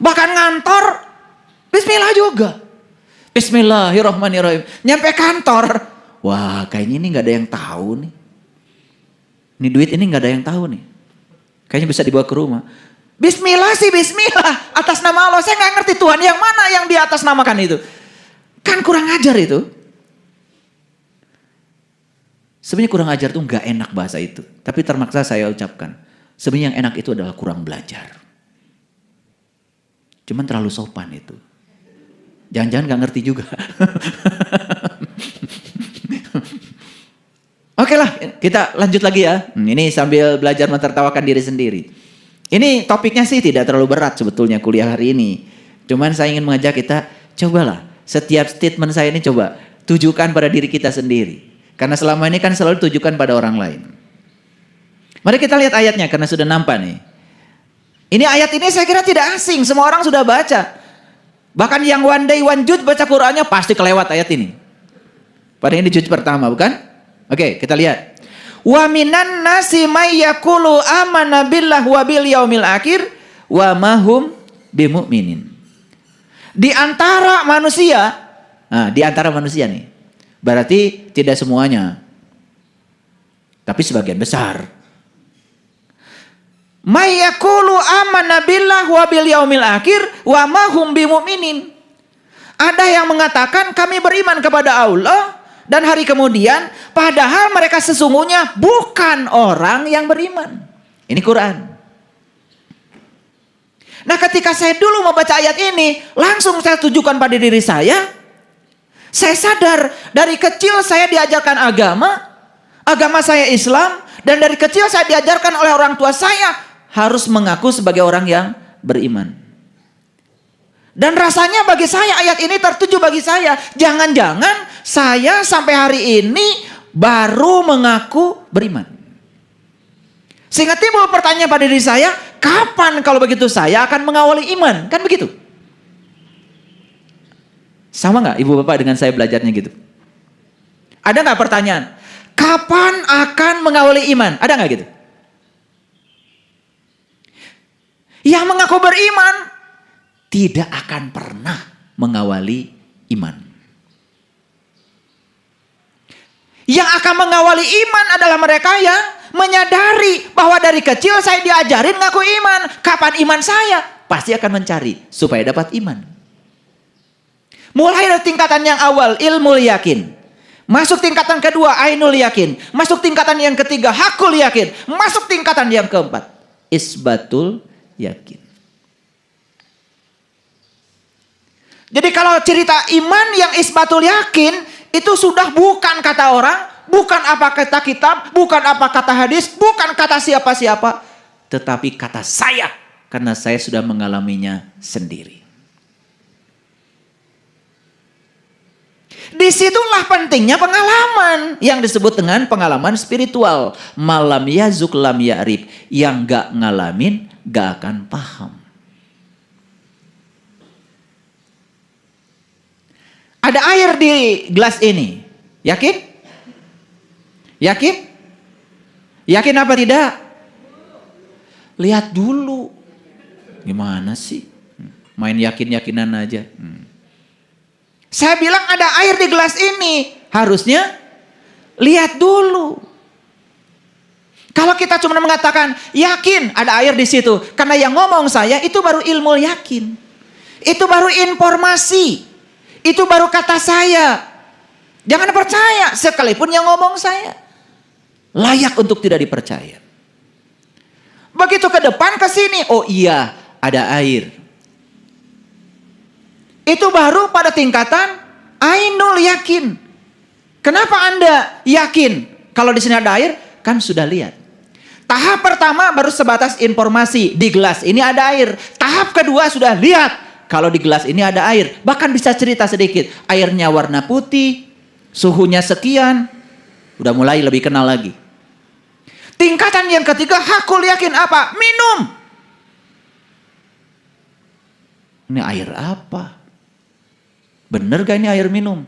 Bahkan ngantor, bismillah juga. Bismillahirrahmanirrahim. Nyampe kantor, wah kayaknya ini gak ada yang tahu nih. Ini duit ini gak ada yang tahu nih. Kayaknya bisa dibawa ke rumah. Bismillah sih bismillah. Atas nama Allah. Saya gak ngerti Tuhan yang mana yang di atas namakan itu. Kan kurang ajar itu. Sebenarnya kurang ajar itu gak enak bahasa itu. Tapi termaksa saya ucapkan. Sebenarnya yang enak itu adalah kurang belajar. Cuman terlalu sopan itu. Jangan-jangan gak ngerti juga. Oke lah, kita lanjut lagi ya. Ini sambil belajar mentertawakan diri sendiri. Ini topiknya sih tidak terlalu berat sebetulnya kuliah hari ini. Cuman saya ingin mengajak kita, cobalah setiap statement saya ini coba tujukan pada diri kita sendiri. Karena selama ini kan selalu tujukan pada orang lain. Mari kita lihat ayatnya karena sudah nampak nih. Ini ayat ini saya kira tidak asing, semua orang sudah baca. Bahkan yang one day one juz baca Qur'annya pasti kelewat ayat ini. Pada ini juz pertama bukan? Oke, kita lihat. Wa minan nasi may yaqulu amanna billahi wa bil yaumil akhir wa ma hum bimumin. Di antara manusia, di antara manusia nih. Berarti tidak semuanya. Tapi sebagian besar. May yaqulu amanna billahi wa bil yaumil akhir wa ma hum bimumin. Ada yang mengatakan kami beriman kepada Allah dan hari kemudian, padahal mereka sesungguhnya bukan orang yang beriman. Ini Quran. Nah ketika saya dulu membaca ayat ini, langsung saya tujukan pada diri saya. Saya sadar dari kecil saya diajarkan agama saya Islam. Dan dari kecil saya diajarkan oleh orang tua saya harus mengaku sebagai orang yang beriman. Dan rasanya bagi saya ayat ini tertuju bagi saya. Jangan-jangan saya sampai hari ini baru mengaku beriman. Sehingga timbul pertanyaan pada diri saya, kapan kalau begitu saya akan mengawali iman? Kan begitu. Sama gak ibu bapak dengan saya belajarnya gitu? Ada gak pertanyaan? Kapan akan mengawali iman? Ada gak gitu? Yang mengaku beriman tidak akan pernah mengawali iman. Yang akan mengawali iman adalah mereka yang menyadari bahwa dari kecil saya diajarin ngaku iman. Kapan iman saya? Pasti akan mencari supaya dapat iman. Mulai dari tingkatan yang awal, ilmu yakin. Masuk tingkatan kedua, ainul yakin. Masuk tingkatan yang ketiga, hakul yakin. Masuk tingkatan yang keempat, isbatul yakin. Jadi kalau cerita iman yang isbatul yakin, itu sudah bukan kata orang, bukan apa kata kitab, bukan apa kata hadis, bukan kata siapa-siapa, tetapi kata saya, karena saya sudah mengalaminya sendiri. Disitulah pentingnya pengalaman, yang disebut dengan pengalaman spiritual. Malam yazuk lam ya'rif, yang gak ngalamin gak akan paham. Ada air di gelas ini. Yakin? Yakin? Yakin apa tidak? Lihat dulu. Gimana sih? Main yakin-yakinan aja. Saya bilang ada air di gelas ini. Harusnya lihat dulu. Kalau kita cuma mengatakan yakin ada air di situ. Karena yang ngomong saya itu baru ilmu yakin. Itu baru informasi. Itu baru kata saya. Jangan percaya sekalipun yang ngomong saya. Layak untuk tidak dipercaya. Begitu ke depan ke sini, oh iya, ada air. Itu baru pada tingkatan ainul yakin. Kenapa Anda yakin kalau di sini ada air? Kan sudah lihat. Tahap pertama baru sebatas informasi, di gelas ini ada air. Tahap kedua sudah lihat. Kalau di gelas ini ada air, bahkan bisa cerita sedikit. Airnya warna putih, suhunya sekian, udah mulai lebih kenal lagi. Tingkatan yang ketiga, hakul yakin apa? Minum. Ini air apa? Bener gak ini air minum?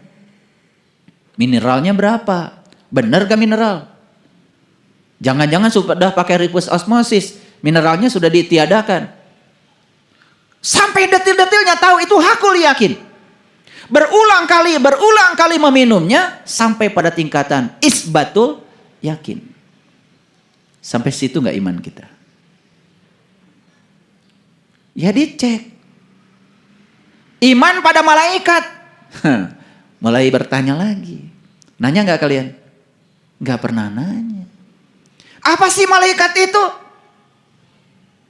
Mineralnya berapa? Bener gak mineral? Jangan-jangan sudah pakai reverse osmosis, mineralnya sudah ditiadakan. Sampai detil-detilnya tahu, itu hakul yakin. Berulang kali meminumnya sampai pada tingkatan isbatul yakin. Sampai situ nggak iman kita? Ya dicek. Iman pada malaikat. Mulai bertanya lagi. Nanya nggak kalian? Nggak pernah nanya. Apa sih malaikat itu?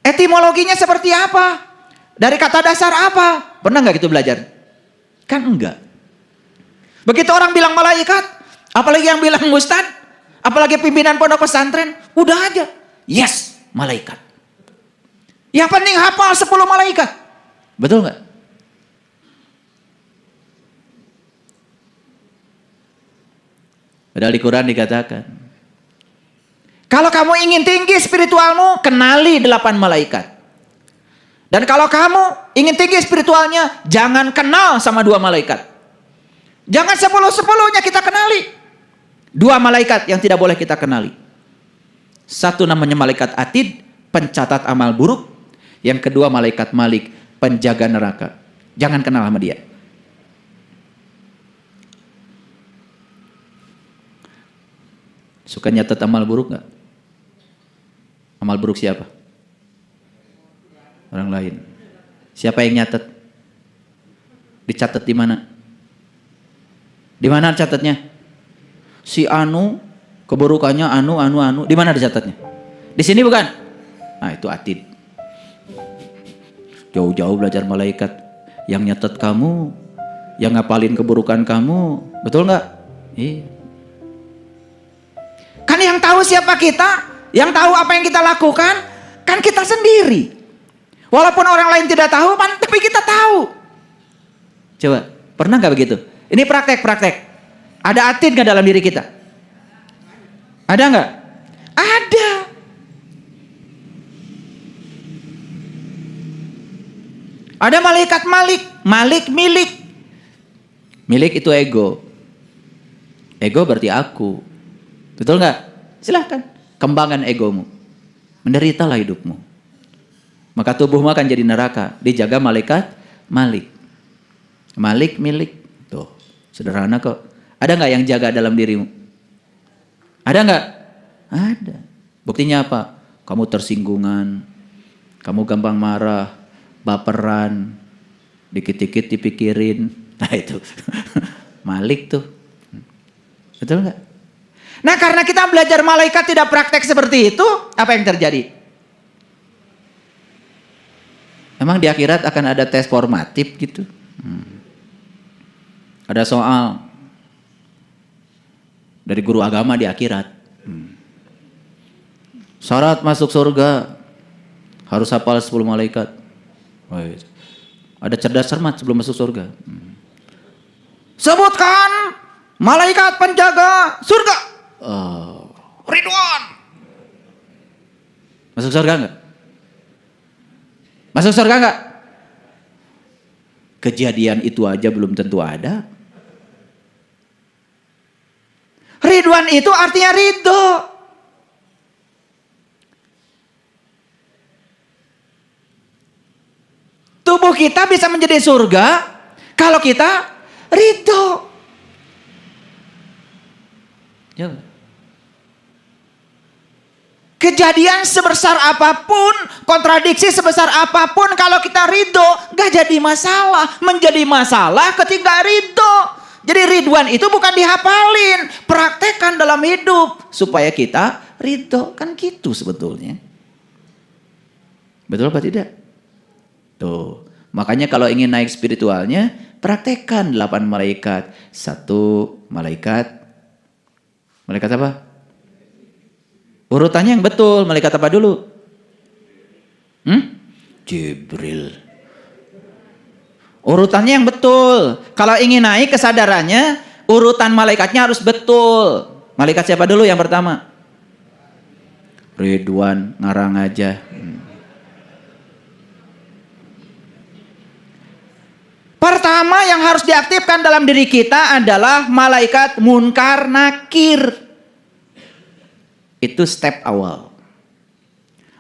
Etimologinya seperti apa? Dari kata dasar apa? Pernah nggak gitu belajar? Kan enggak. Begitu orang bilang malaikat, apalagi yang bilang ustad, apalagi pimpinan pondok pesantren, udah aja. Yes, malaikat. Yang penting hafal 10 malaikat. Betul nggak? Padahal di Quran dikatakan, kalau kamu ingin tinggi spiritualmu, kenali 8 malaikat. Dan kalau kamu ingin tinggi spiritualnya, jangan kenal sama 2 malaikat. Jangan 10-10-nya kita kenali. 2 malaikat yang tidak boleh kita kenali. Satu namanya malaikat Atid, pencatat amal buruk. Yang kedua malaikat Malik, penjaga neraka. Jangan kenal sama dia. Suka nyatet amal buruk gak? Amal buruk siapa? Orang lain. Siapa yang nyatet? Dicatat di mana? Di mana catatnya? Si Anu, keburukannya Anu. Di mana dicatatnya? Di sini bukan? Nah, itu Atid. Jauh-jauh belajar malaikat. Yang nyatet kamu, yang ngapalin keburukan kamu. Betul nggak? Iya. Kan yang tahu siapa kita, yang tahu apa yang kita lakukan, kan kita sendiri. Walaupun orang lain tidak tahu, tapi kita tahu. Coba, pernah nggak begitu? Ini praktek. Ada Atid nggak dalam diri kita? Ada nggak? Ada. Ada malaikat Malik milik. Milik itu ego. Ego berarti aku. Betul nggak? Silahkan. Kembangkan egomu. Menderitalah hidupmu. Maka tubuhmu akan jadi neraka. Dijaga malaikat Malik. Malik milik. Tuh, sederhana kok. Ada nggak yang jaga dalam dirimu? Ada nggak? Ada. Buktinya apa? Kamu tersinggungan. Kamu gampang marah. Baperan. Dikit-dikit dipikirin. Nah itu. Malik tuh. Betul nggak? Nah karena kita belajar malaikat tidak praktek seperti itu. Apa yang terjadi? Emang di akhirat akan ada tes formatif gitu? Ada soal dari guru agama di akhirat. Syarat masuk surga harus hafal 10 malaikat. Ada cerdas cermat sebelum masuk surga. Sebutkan malaikat penjaga surga. Ridwan. Masuk surga enggak? Masuk surga enggak? Kejadian itu aja belum tentu ada. Ridwan itu artinya ridho. Tubuh kita bisa menjadi surga kalau kita ridho. Kejadian sebesar apapun, kontradiksi sebesar apapun, kalau kita ridho, gak jadi masalah. Menjadi masalah ketika ridho. Jadi Ridwan itu bukan dihafalin, praktekkan dalam hidup supaya kita ridho. Kan gitu sebetulnya. Betul apa tidak? Tuh, makanya kalau ingin naik spiritualnya, praktekkan 8 malaikat. 1 malaikat. Malaikat apa? Urutannya yang betul. Malaikat apa dulu? Jibril. Urutannya yang betul. Kalau ingin naik kesadarannya, urutan malaikatnya harus betul. Malaikat siapa dulu yang pertama? Ridwan, ngarang aja. Pertama yang harus diaktifkan dalam diri kita adalah malaikat munkar nakir. Itu step awal.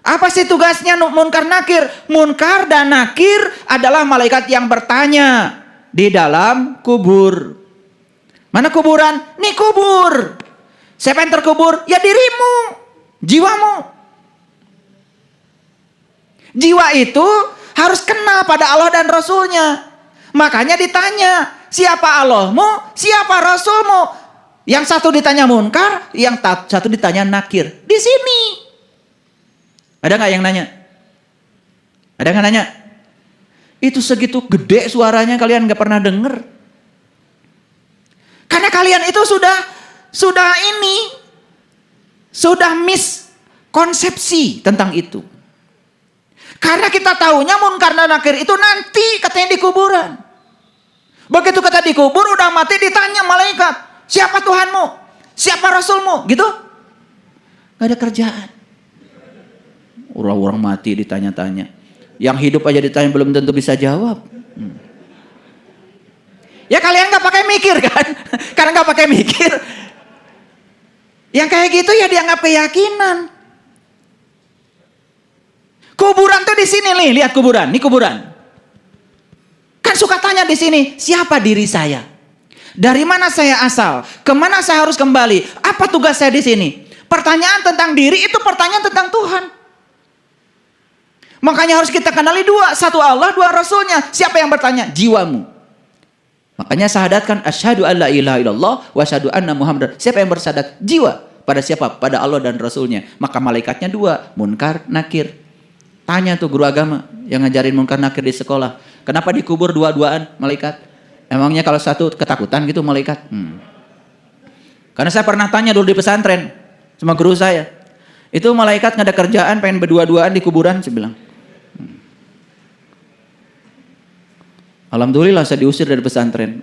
Apa sih tugasnya munkar nakir? Munkar dan nakir adalah malaikat yang bertanya di dalam kubur. Mana kuburan? Nih kubur. Siapa yang terkubur? Ya dirimu, jiwamu. Jiwa itu harus kenal pada Allah dan Rasulnya. Makanya ditanya, siapa Allahmu, siapa Rasulmu? Yang satu ditanya munkar, yang satu ditanya nakir. Di sini. Ada nggak yang nanya? Ada nggak nanya? Itu segitu gede suaranya kalian nggak pernah denger. Karena kalian itu sudah miskonsepsi tentang itu. Karena kita tahunya munkar dan nakir itu nanti katanya di kuburan. Begitu kata dikubur udah mati ditanya malaikat, siapa Tuhanmu? Siapa Rasulmu? Gitu? Gak ada kerjaan. Orang-orang mati ditanya-tanya. Yang hidup aja ditanya belum tentu bisa jawab. Ya kalian gak pakai mikir kan? Karena gak pakai mikir. Yang kayak gitu ya dianggap keyakinan. Kuburan tuh di sini nih, lihat kuburan. Ini kuburan. Kan suka tanya di sini, siapa diri saya? Dari mana saya asal? Kemana saya harus kembali? Apa tugas saya di sini? Pertanyaan tentang diri itu pertanyaan tentang Tuhan. Makanya harus kita kenali dua. Satu Allah, dua Rasulnya. Siapa yang bertanya? Jiwamu. Makanya syahadatkan asyhadu alla ilaha illallah wa asyhadu anna muhammadar. Siapa yang bersyahadat? Jiwa. Pada siapa? Pada Allah dan Rasulnya. Maka malaikatnya dua, munkar, nakir. Tanya tuh guru agama yang ngajarin munkar nakir di sekolah. Kenapa dikubur dua-duaan malaikat? Emangnya kalau satu ketakutan gitu malaikat? Karena saya pernah tanya dulu di pesantren sama guru saya. Itu malaikat nggak ada kerjaan pengen berdua-duaan di kuburan, saya bilang. Alhamdulillah saya diusir dari pesantren.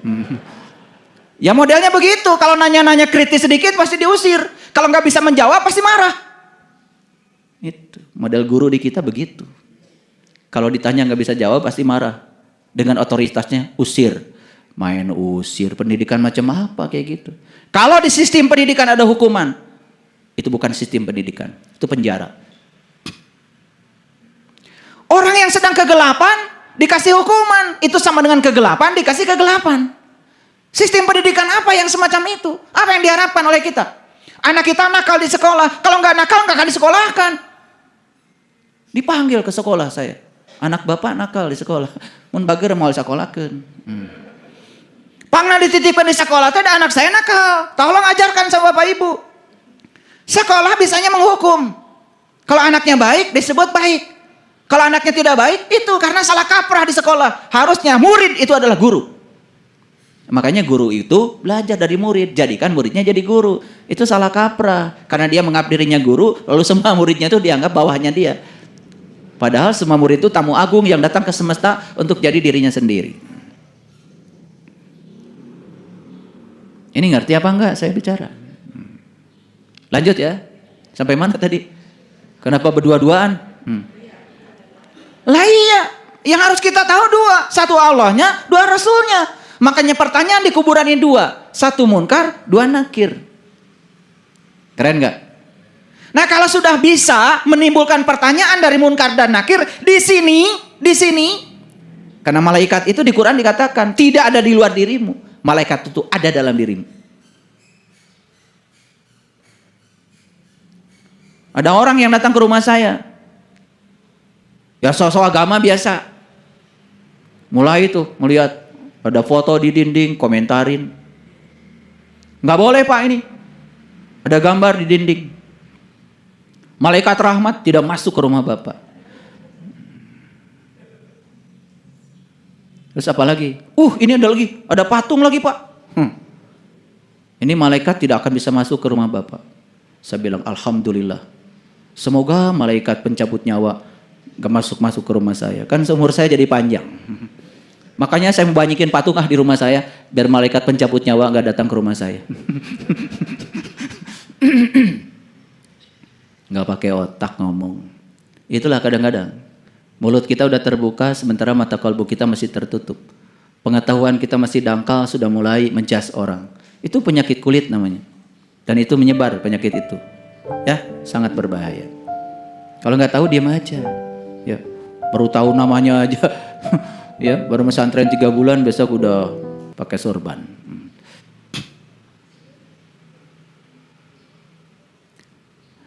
Ya modelnya begitu. Kalau nanya-nanya kritis sedikit pasti diusir. Kalau nggak bisa menjawab pasti marah. Itu model guru di kita begitu. Kalau ditanya nggak bisa jawab pasti marah. Dengan otoritasnya usir. Main usir. Pendidikan macam apa kayak gitu. Kalau di sistem pendidikan ada hukuman. Itu bukan sistem pendidikan. Itu penjara. Orang yang sedang kegelapan dikasih hukuman. Itu sama dengan kegelapan dikasih kegelapan. Sistem pendidikan apa yang semacam itu? Apa yang diharapkan oleh kita? Anak kita nakal di sekolah. Kalau nggak nakal nggak akan disekolahkan. Dipanggil ke sekolah saya. Anak bapak nakal di sekolah. Mun bager mau disekolahkan. Pernah dititipkan di sekolah. Ada anak saya nakal. Tolong ajarkan sama bapak ibu. Sekolah bisanya menghukum. Kalau anaknya baik disebut baik. Kalau anaknya tidak baik itu karena salah kaprah di sekolah. Harusnya murid itu adalah guru. Makanya guru itu belajar dari murid. Jadikan muridnya jadi guru. Itu salah kaprah. Karena dia menganggap dirinya guru. Lalu semua muridnya itu dianggap bawahnya dia. Padahal semua murid itu tamu agung yang datang ke semesta untuk jadi dirinya sendiri. Ini ngerti apa enggak saya bicara? Lanjut ya. Sampai mana tadi? Kenapa berdua-duaan? Lah iya. Yang harus kita tahu dua. Satu Allahnya, dua Rasulnya. Makanya pertanyaan di kuburan ini dua. Satu munkar, dua nakir. Keren gak? Nah kalau sudah bisa menimbulkan pertanyaan dari munkar dan nakir. Di sini. Karena malaikat itu di Quran dikatakan tidak ada di luar dirimu. Malaikat itu ada dalam dirimu. Ada orang yang datang ke rumah saya. Ya sosok agama biasa. Mulai itu melihat ada foto di dinding, komentarin. Nggak boleh pak ini. Ada gambar di dinding. Malaikat rahmat tidak masuk ke rumah bapak. Terus apa lagi? Ini ada lagi. Ada patung lagi pak. Ini malaikat tidak akan bisa masuk ke rumah bapak. Saya bilang alhamdulillah. Semoga malaikat pencabut nyawa gak masuk ke rumah saya. Kan seumur saya jadi panjang. Makanya saya mau banyakin patung di rumah saya. Biar malaikat pencabut nyawa gak datang ke rumah saya. Gak pakai otak ngomong. Itulah kadang-kadang. Mulut kita udah terbuka sementara mata kalbu kita masih tertutup. Pengetahuan kita masih dangkal sudah mulai menjas orang. Itu penyakit kulit namanya. Dan itu menyebar penyakit itu. Ya, sangat berbahaya. Kalau nggak tahu diam aja. Ya, baru tahu namanya aja. Ya, baru pesantren 3 bulan besok udah pakai sorban.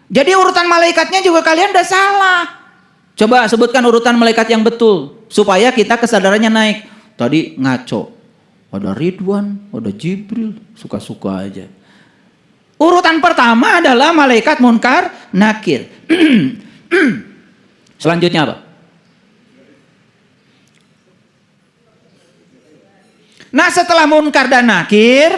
Jadi urutan malaikatnya juga kalian udah salah. Coba sebutkan urutan malaikat yang betul supaya kita kesadarannya naik. Tadi ngaco. Ada Ridwan, ada Jibril, suka-suka aja. Urutan pertama adalah malaikat munkar, nakir. Selanjutnya apa? Nah, setelah munkar dan nakir,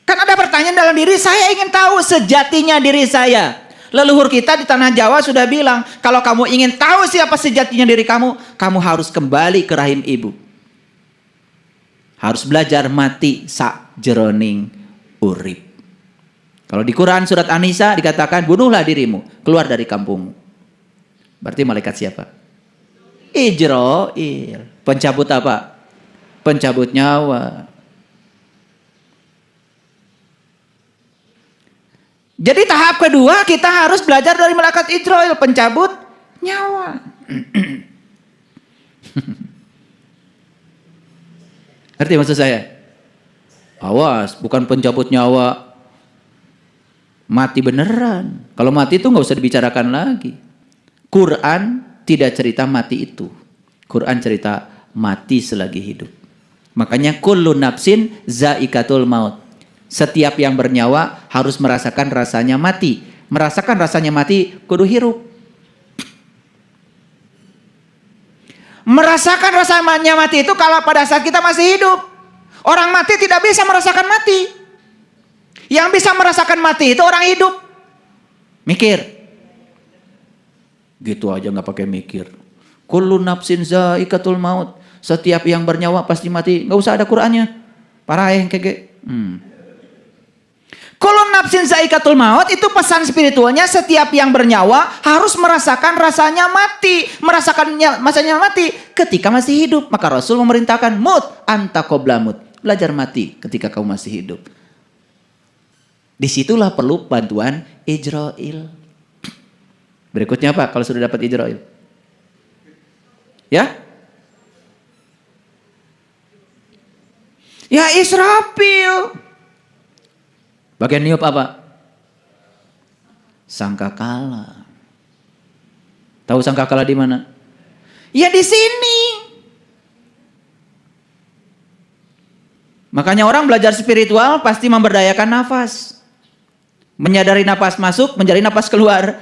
kan ada pertanyaan dalam diri, saya ingin tahu sejatinya diri saya. Leluhur kita di tanah Jawa sudah bilang, kalau kamu ingin tahu siapa sejatinya diri kamu, kamu harus kembali ke rahim ibu. Harus belajar mati sakjeroning urip. Kalau di Quran surat An-Nisa dikatakan, bunuhlah dirimu, keluar dari kampungmu. Berarti malaikat siapa? Ijrail. Pencabut apa? Pencabut nyawa. Jadi tahap kedua kita harus belajar dari malaikat Ijrail, pencabut nyawa. Ngerti maksud saya? Awas, bukan pencabut nyawa. Mati beneran. Kalau mati itu nggak usah dibicarakan lagi. Quran tidak cerita mati itu. Quran cerita mati selagi hidup. Makanya kullu nafsin zaikatul maut. Setiap yang bernyawa harus merasakan rasanya mati. Merasakan rasanya mati kudu hirup. Merasakan rasanya mati itu kalau pada saat kita masih hidup. Orang mati tidak bisa merasakan mati. Yang bisa merasakan mati itu orang hidup. Mikir. Gitu aja nggak pakai mikir. Kullu nafsin zaikatul maut. Setiap yang bernyawa pasti mati. Nggak usah ada Qur'annya. Parah yang kayak. Kullu nafsin zaikatul maut itu pesan spiritualnya, setiap yang bernyawa harus merasakan rasanya mati. Merasakan masanya mati ketika masih hidup. Maka Rasul memerintahkan mut anta qabla mut. Belajar mati ketika kamu masih hidup. Disitulah perlu bantuan Ijrail. Berikutnya apa kalau sudah dapat Ijrail? Ya? Ya Israfil. Bagian niup apa? Sangkakala. Tahu sangkakala di mana? Ya di sini. Makanya orang belajar spiritual pasti memberdayakan nafas. Menyadari nafas masuk, mencari nafas keluar.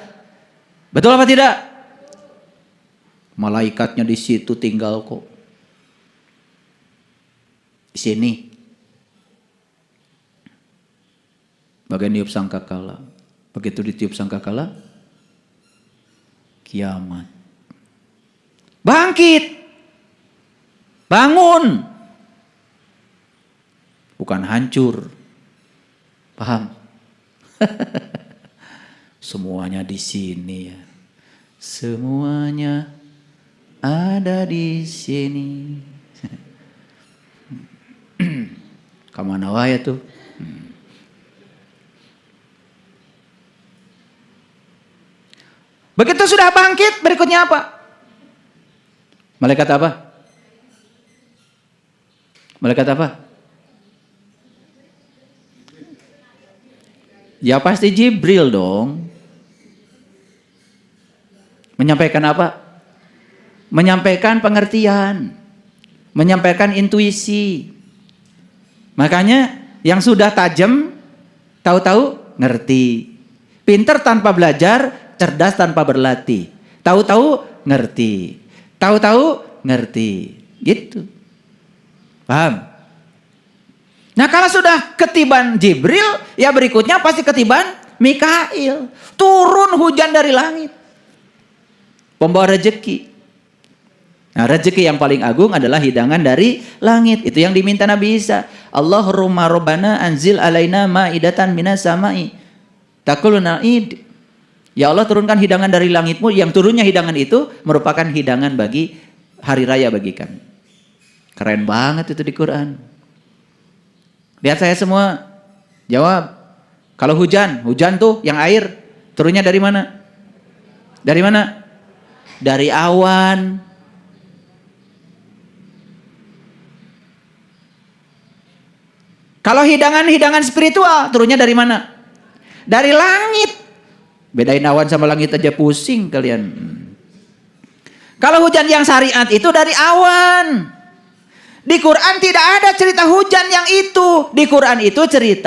Betul apa tidak? Malaikatnya di situ tinggal kok. Di sini. Bagian niup sangkakala. Begitu ditiup sangkakala, kiamat. Bangkit. Bangun. Bukan hancur. Paham? Semuanya di sini ya. Semuanya ada di sini. Kamana wae tuh? Begitu sudah bangkit, berikutnya apa? Malaikat apa? Malaikat apa? Ya pasti Jibril dong. Menyampaikan apa? Menyampaikan pengertian. Menyampaikan intuisi. Makanya yang sudah tajam, tahu-tahu ngerti. Pinter tanpa belajar, cerdas tanpa berlatih. Tahu-tahu ngerti. Tahu-tahu ngerti. Gitu. Paham? Nah kalau sudah ketiban Jibril, ya berikutnya pasti ketiban Mikail. Turun hujan dari langit. Pembawa rezeki. Nah rezeki yang paling agung adalah hidangan dari langit. Itu yang diminta Nabi Isa. Allahumma rabbana anzil alaina ma'idatan minas sama'i. Takuluna id. Ya Allah turunkan hidangan dari langitmu. Yang turunnya hidangan itu merupakan hidangan bagi hari raya bagi kami. Keren banget itu di Quran. Lihat saya semua, jawab. Kalau hujan, hujan tuh yang air turunnya dari mana? Dari mana? Dari awan. Kalau hidangan-hidangan spiritual turunnya dari mana? Dari langit. Bedain awan sama langit aja pusing kalian. Kalau hujan yang syariat itu dari awan. Di Quran tidak ada cerita hujan yang itu. Di Quran itu cerita